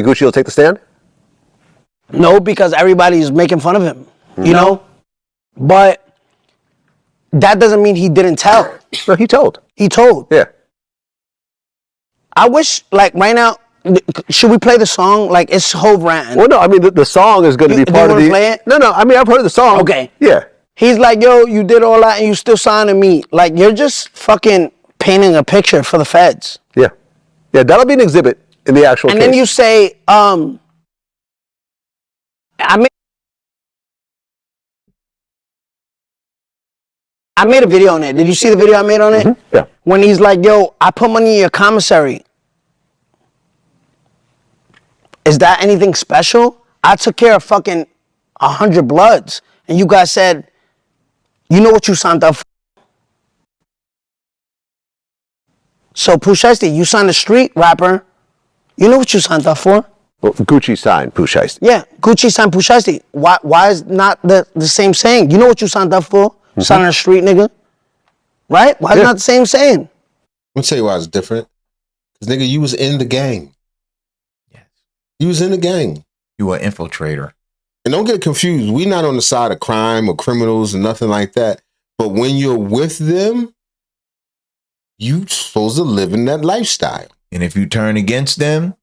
Gucci will take the stand? No, because everybody's making fun of him, you know? But that doesn't mean he didn't tell. No, he told. He told. Yeah. I wish, like, right now, should we play the song? Like, it's Hov ranting. Well, no, I mean, the song is going to be part of the... play it? No, I mean, I've heard the song. Okay. Yeah. He's like, yo, you did all that and you still signing me. Like, you're just fucking painting a picture for the feds. Yeah. Yeah, that'll be an exhibit in the actual case. And then you say, I made a video on it. Did you see the video I made on it? Mm-hmm. Yeah. When he's like, yo, I put money in your commissary. Is that anything special? I took care of fucking 100 bloods. And you guys said, you know what you signed up for. So, Pooh Shiesty, you signed a street rapper. You know what you signed up for. Well, Gucci signed Pooh Shiesty. Yeah, Gucci signed Pooh Shiesty. Why is not the same saying? You know what you signed up for? Mm-hmm. Signing a street nigga. Right? Why is it not the same saying? Let me tell you why it's different. Because, nigga, you was in the gang. Yes. You was in the gang. You were an infiltrator. And don't get confused. We're not on the side of crime or criminals and nothing like that. But when you're with them, you supposed to live in that lifestyle. And if you turn against them,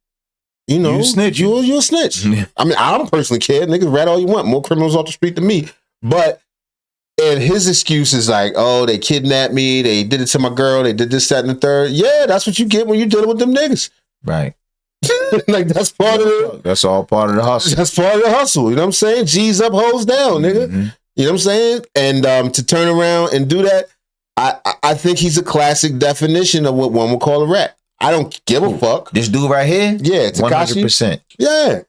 you know, you snitch. You're a snitch. I mean, I don't personally care. Niggas rat all you want. More criminals off the street than me. But, and his excuse is like, oh, they kidnapped me. They did it to my girl. They did this, that, and the third. Yeah, that's what you get when you're dealing with them niggas. Right. Like, that's part of it. That's all part of the hustle. That's part of the hustle. You know what I'm saying? G's up, hoes down, nigga. Mm-hmm. You know what I'm saying? And to turn around and do that, I think he's a classic definition of what one would call a rat. I don't give a fuck. This dude right here? Yeah, Tekashi. 100%. Yeah.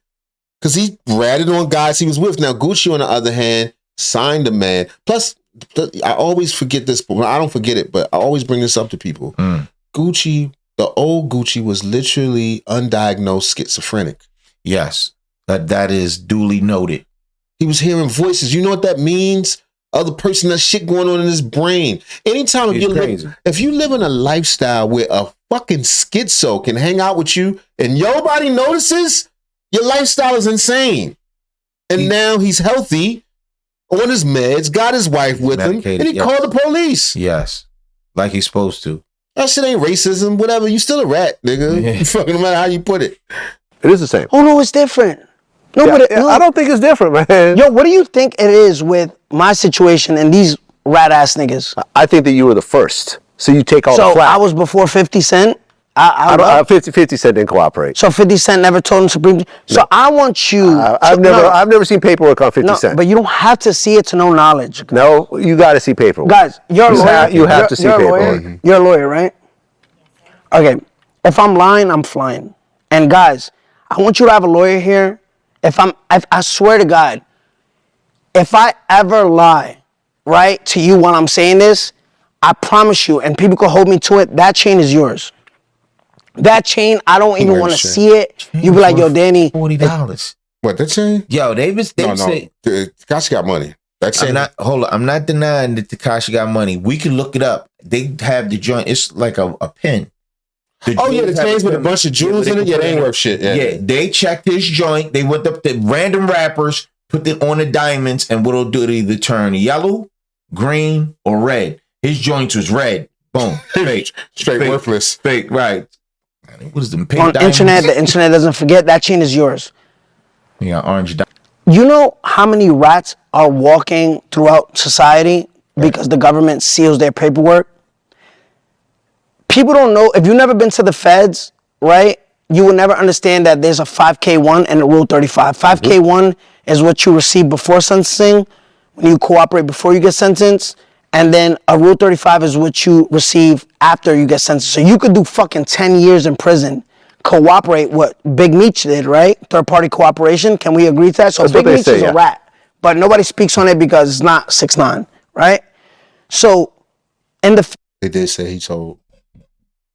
Because he ratted on guys he was with. Now, Gucci, on the other hand, signed a man. Plus, I always forget this, but I don't forget it, but I always bring this up to people. Gucci, the old Gucci was literally undiagnosed schizophrenic. Yes. That is duly noted. He was hearing voices. You know what that means? Other person, that shit going on in his brain. Anytime if you live in a lifestyle where a fucking schizo can hang out with you and nobody notices, your lifestyle is insane. And now he's healthy, on his meds, got his wife with him, and he called the police. Yes. Like he's supposed to. That shit ain't racism, whatever. You still a rat, nigga. Yeah. Fucking no matter how you put it. It is the same. Oh, no, it's different. No, no. I don't think it's different, man. Yo, what do you think it is with my situation and these rat-ass niggas? I think that you were the first. So you take all the flack. So I was before 50 Cent? 50 Cent didn't cooperate. So 50 Cent never told him Supreme. So I want you. I've never seen paperwork on 50 Cent. But you don't have to see it to know knowledge. No, you got to see paperwork. Guys, you're a lawyer. You have to see paperwork. You're a lawyer, right? Okay. If I'm lying, I'm flying. And guys, I want you to have a lawyer here. If I swear to God, if I ever lie, right, to you while I'm saying this, I promise you, and people can hold me to it, that chain is yours. That chain, I don't even want to see it. You be like, yo, Danny. $40. What, that chain? Yo, they say Tekashi got money. That chain. I'm not denying that Tekashi got money. We can look it up. They have the joint. It's like a pin. The chains with a bunch of jewels in it? Yeah, they ain't worth shit. Yeah, they checked his joint. They went up to random rappers, put it on the diamonds, and what'll do it either turn yellow, green, or red. His joints was red. Boom. Fake. Straight worthless. Fake, right. What is them pink on diamonds? The internet doesn't forget, that chain is yours. Yeah, orange diamonds. You know how many rats are walking throughout society because the government seals their paperwork? People don't know, if you've never been to the feds, right, you will never understand that there's a 5K1 and a Rule 35. 5K1 is what you receive before sentencing, when you cooperate before you get sentenced, and then a Rule 35 is what you receive after you get sentenced. So you could do fucking 10 years in prison, cooperate what Big Meech did, right? Third-party cooperation, can we agree to that? So That's Big what they Meech say, is yeah. a rat, but nobody speaks on it because it's not 6ix9ine, right? So, in the... They did say he told...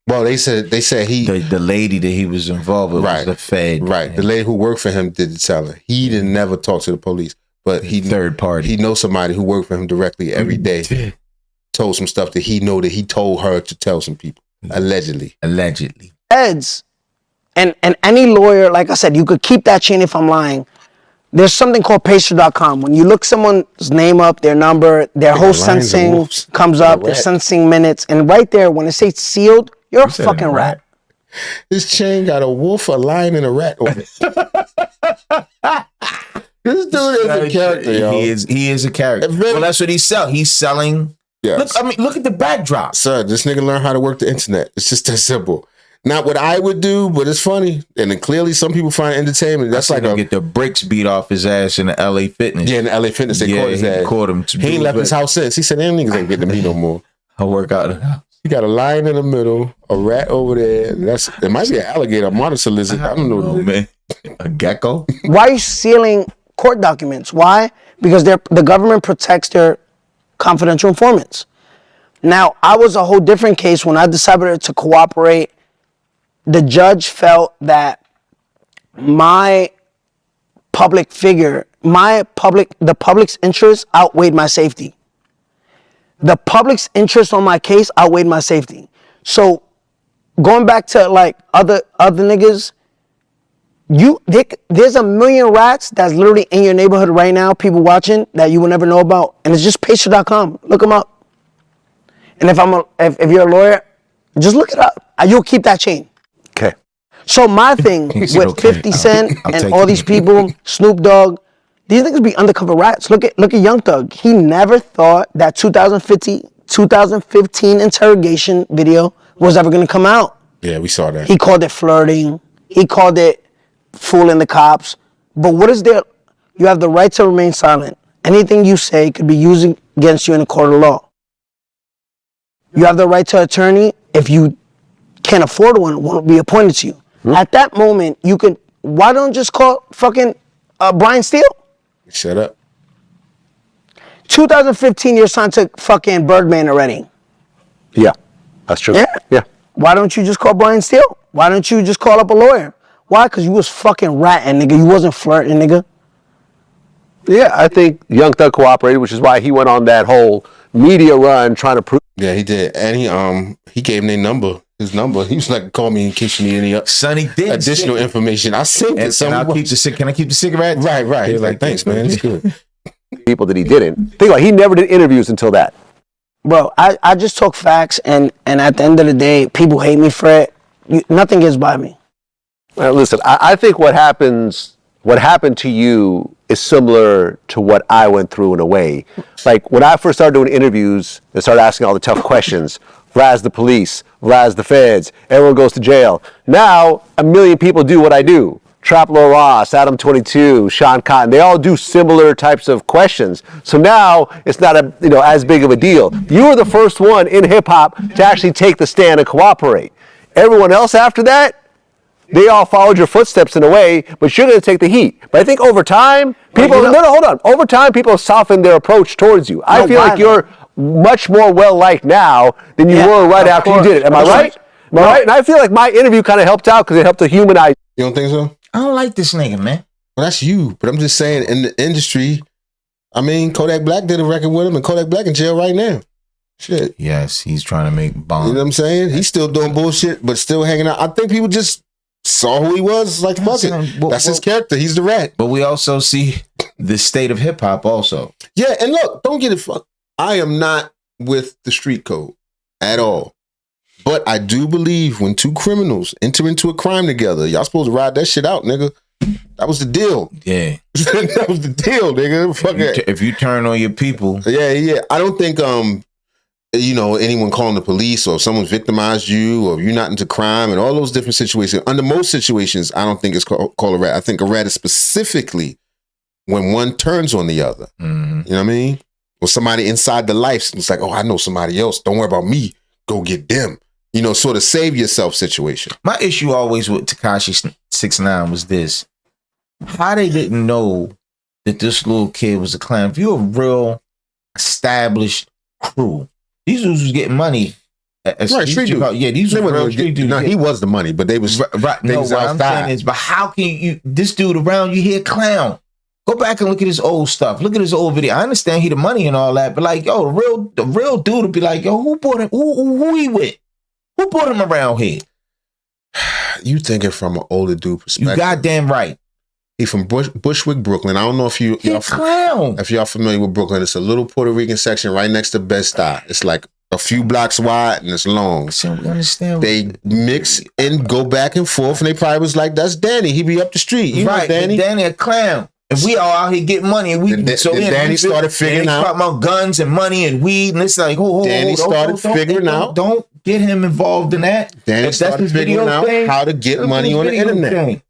Well, they said he... The lady that he was involved with was the Fed. Right. The lady who worked for him did tell her. He didn't never talk to the police, but he... Third party. He knows somebody who worked for him directly every day. Told some stuff that he know that he told her to tell some people. Allegedly. Feds And any lawyer, like I said, you could keep that chain if I'm lying. There's something called pacer.com. When you look someone's name up, their number, their whole sentencing comes up, their sentencing minutes, and right there, when it says sealed, you're a fucking rat. This chain got a wolf, a lion, and a rat on it. This dude is a character, yo. He is a character. Well, that's what he's selling. He's selling. Yes. Look at the backdrop. Sir, this nigga learned how to work the internet. It's just that simple. Not what I would do, but it's funny. And then clearly some people find entertainment. That's like get the bricks beat off his ass in the LA Fitness. Yeah, in the LA Fitness, they caught his ass. Caught him. He ain't left his house since. He said, them niggas ain't getting me no more. I'll work out of the house. He got a lion in the middle, a rat over there. It might be an alligator, a monitor lizard. I don't know, man. A gecko? Why are you sealing court documents? Why? Because the government protects their confidential informants. Now, I was a whole different case when I decided to cooperate. The judge felt that my public figure, the public's interest outweighed my safety. The public's interest on my case outweighed my safety. So going back to like other niggas, there's a million rats that's literally in your neighborhood right now, people watching that you will never know about, and it's just pacer.com. Look them up. And if you're a lawyer, just look it up. You'll keep that chain. Okay. So my thing with 50 Cent and all these people, Snoop Dogg, these niggas be undercover rats. Look at Young Thug. He never thought that 2015 interrogation video was ever gonna come out. Yeah, we saw that. He called it flirting. He called it fooling the cops. But what is there? You have the right to remain silent. Anything you say could be used against you in a court of law. You have the right to attorney. If you can't afford one, won't be appointed to you. At that moment, you can. Why don't just call fucking Brian Steele? Shut up. 2015, you're signed to fucking Birdman already. Yeah, that's true. Yeah. Why don't you just call Brian Steele? Why don't you just call up a lawyer? Why? Because you was fucking ratting, nigga. You wasn't flirting, nigga. Yeah, I think Young Thug cooperated, which is why he went on that whole media run trying to prove. Yeah, he did, and he gave him their number. His number. He was like, "Call me in case you need any Sonny did additional information." I sent it. And I'll keep can I keep the cigarette? Right. He's like, "Thanks, man. It's good." People that he didn't. Think about it, he never did interviews until that. Bro, I just talk facts, and at the end of the day, people hate me for it. Nothing gets by me. Well, listen, I think what happened to you is similar to what I went through in a way. Like when I first started doing interviews and started asking all the tough questions, Vlad's the police, Vlad's the feds, everyone goes to jail. Now, a million people do what I do. Traplo Ross, Adam 22, Sean Cotton, they all do similar types of questions. So now it's not as big of a deal. You were the first one in hip hop to actually take the stand and cooperate. Everyone else after that, they all followed your footsteps in a way, but you're going to take the heat. But I think over time, hold on. Over time, people soften their approach towards you. I feel like you're much more well-liked now than you were right after you did it. Am I right? Am I right? And I feel like my interview kind of helped out because it helped to humanize. You don't think so? I don't like this nigga, man. Well, that's you. But I'm just saying, in the industry, I mean, Kodak Black did a record with him, and Kodak Black in jail right now. Shit. Yes, he's trying to make bombs. You know what I'm saying? He's still doing bullshit, but still hanging out. I think people just saw who he was. Like, fuck it. That's his character. He's the rat. But we also see the state of hip hop also. Yeah, and look, don't get it fucked. I am not with the street code at all. But I do believe when two criminals enter into a crime together, y'all supposed to ride that shit out, nigga. That was the deal. Yeah. That was the deal, nigga. Fuck it. If you turn on your people. Yeah. I don't think anyone calling the police or if someone's victimized you or you're not into crime and all those different situations. Under most situations, I don't think it's called a rat. I think a rat is specifically when one turns on the other. Mm-hmm. You know what I mean? Or somebody inside the life, it's like, oh, I know somebody else. Don't worry about me. Go get them. Sort of save yourself situation. My issue always with Tekashi 6ix9ine was this. How they didn't know that this little kid was a clown. If you're a real established crew, these dudes was getting money. Right, street dudes. Yeah, these were real street dudes. No, he was the money, but they was right. No, what I'm saying is, but how can this dude around you here clown? Go back and look at his old stuff. Look at his old video. I understand he the money and all that, but like, yo, the real dude would be like, yo, who bought him? Who he with? Who brought him around here? You thinking from an older dude perspective. You goddamn right. He from Bushwick, Brooklyn. I don't know if y'all familiar with Brooklyn. It's a little Puerto Rican section right next to Bed-Stuy. It's like a few blocks wide and it's long. So we understand. They mix and go back and forth, and they probably was like, "That's Danny. He be up the street, you right? know, Danny. Danny a clown, and we all out here getting money. And we Danny started figuring out about guns and money and weed, and it's like, Danny started figuring out. Don't get him involved in that. Danny started figuring out how to get money on the internet.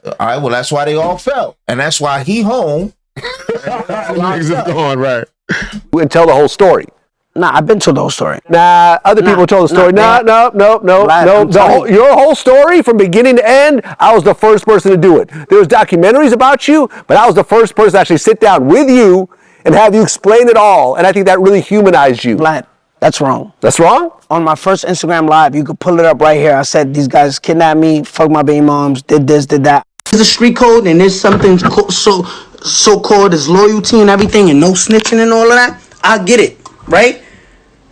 All right, well, that's why they all fell, and that's why he home. Niggas is going right. And tell the whole story. Nah, I've been told the whole story. Nah, other people told the story. No. Vlad, Your whole story from beginning to end, I was the first person to do it. There was documentaries about you, but I was the first person to actually sit down with you and have you explain it all. And I think that really humanized you. Vlad, that's wrong. That's wrong? On my first Instagram live, you could pull it up right here. I said these guys kidnapped me, fucked my baby moms, did this, did that. There's a street code and there's something so-called as loyalty and everything and no snitching and all of that. I get it, right?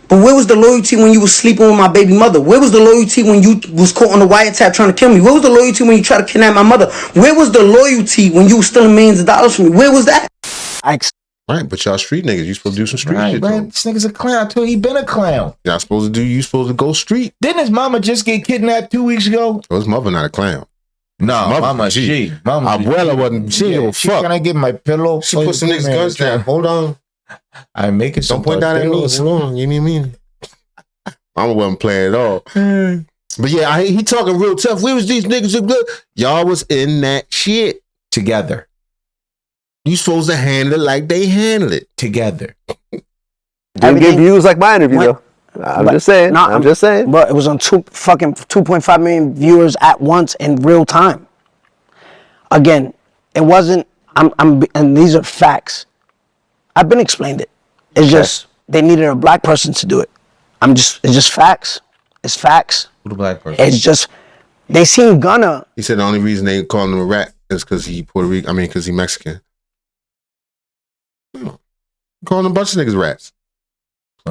But where was the loyalty when you was sleeping with my baby mother? Where was the loyalty when you was caught on the wiretap trying to kill me? Where was the loyalty when you tried to kidnap my mother? Where was the loyalty when you was stealing millions of dollars from me? Where was that? Right, but y'all street niggas, you supposed to do some street shit. Right, this nigga's a clown. I told you, he been a clown. Y'all supposed to go street. Didn't his mama just get kidnapped 2 weeks ago? Oh, his mother not a clown. No, mama she. Abuela wasn't. She didn't give a fuck. Can I get my pillow? She put some niggas' guns down. Hold on. I make it. Don't point down at me. Hold on. You know what I mean? Mama wasn't playing at all. But yeah, he talking real tough. Where was these niggas? Y'all was in that shit together. You supposed to handle it like they handle it together. Didn't get views like my interview though. I'm just saying. I'm just saying. But it was on 2.5 million viewers at once in real time. Again, it wasn't. And these are facts. I've been explained it. It's just they needed a black person to do it. It's just facts. It's facts. Who the black person? It's just they seen Gunna. He said the only reason they called him a rat is because he Puerto Rican. I mean, because he Mexican. Calling a bunch of niggas rats.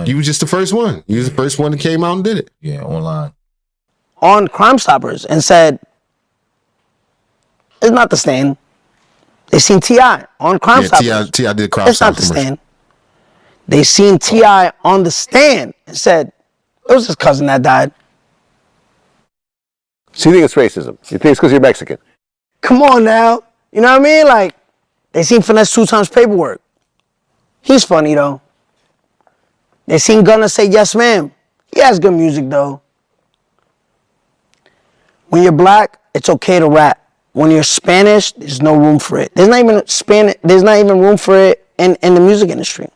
You was just the first one. You was the first one that came out and did it. Yeah, online. On Crime Stoppers and said, it's not the stand. They seen T.I. on Crime Stoppers. T.I. did Crime It's not Stoppers. the stand. They seen T.I. on the stand and said, it was his cousin that died. So you think it's racism? You think it's because you're Mexican? Come on now. You know what I mean? Like, they seen Finesse 2 times paperwork. He's funny though. They seen Gunna say, yes, ma'am. He has good music, though. When you're black, it's okay to rap. When you're Spanish, there's no room for it. There's not even room for it in the music industry.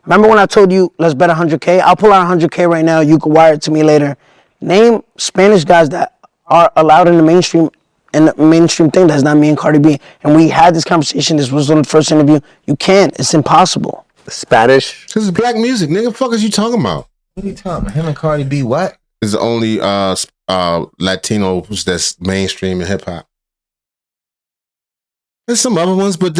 Remember when I told you, let's bet 100K? I'll pull out 100K right now. You can wire it to me later. Name Spanish guys that are allowed in the mainstream thing. That's not me and Cardi B. And we had this conversation. This was on the first interview. You can't. It's impossible. Spanish. This is black music, nigga. The fuck is you talking about? What are you talking about? Him and Cardi B, what? Is the only Latinos that's mainstream in hip hop. There's some other ones, but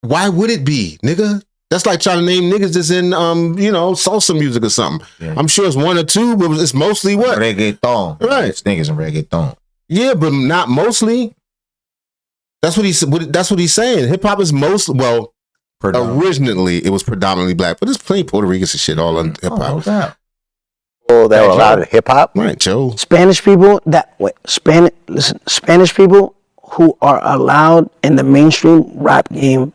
why would it be, nigga? That's like trying to name niggas that's in salsa music or something. Yeah. I'm sure it's one or two, but it's mostly what? Reggaeton. Right. It's niggas in reggaeton. Yeah, but not mostly. That's what he's saying. Hip hop is mostly originally, it was predominantly black, but there's plenty of Puerto Ricans and shit all in hip hop. Oh, they were allowed in hip hop? Right, Joe. Spanish people Spanish people who are allowed in the mainstream rap game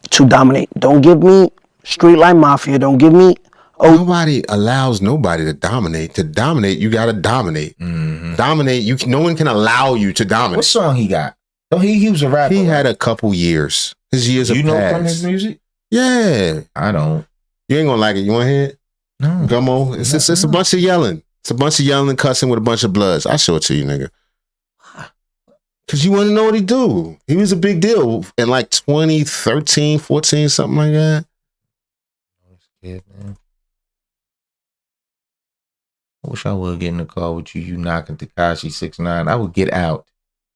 to dominate. Don't give me Street Line Mafia. Don't give me. Nobody allows nobody to dominate. To dominate, you gotta dominate. Mm-hmm. Dominate, no one can allow you to dominate. What song he got? Oh, he was a rapper. He had a couple years. His years have passed. You know from his music? Yeah. I don't. You ain't gonna like it. You wanna hear it? No. Gummo. It's a bunch of yelling. It's a bunch of yelling and cussing with a bunch of bloods. I'll show it to you, nigga. Cause you wanna know what he do. He was a big deal in like 2013, 14, something like that. Yeah, man. I wish I would get in the car with you. You knocking Tekashi 6ix9ine. I would get out.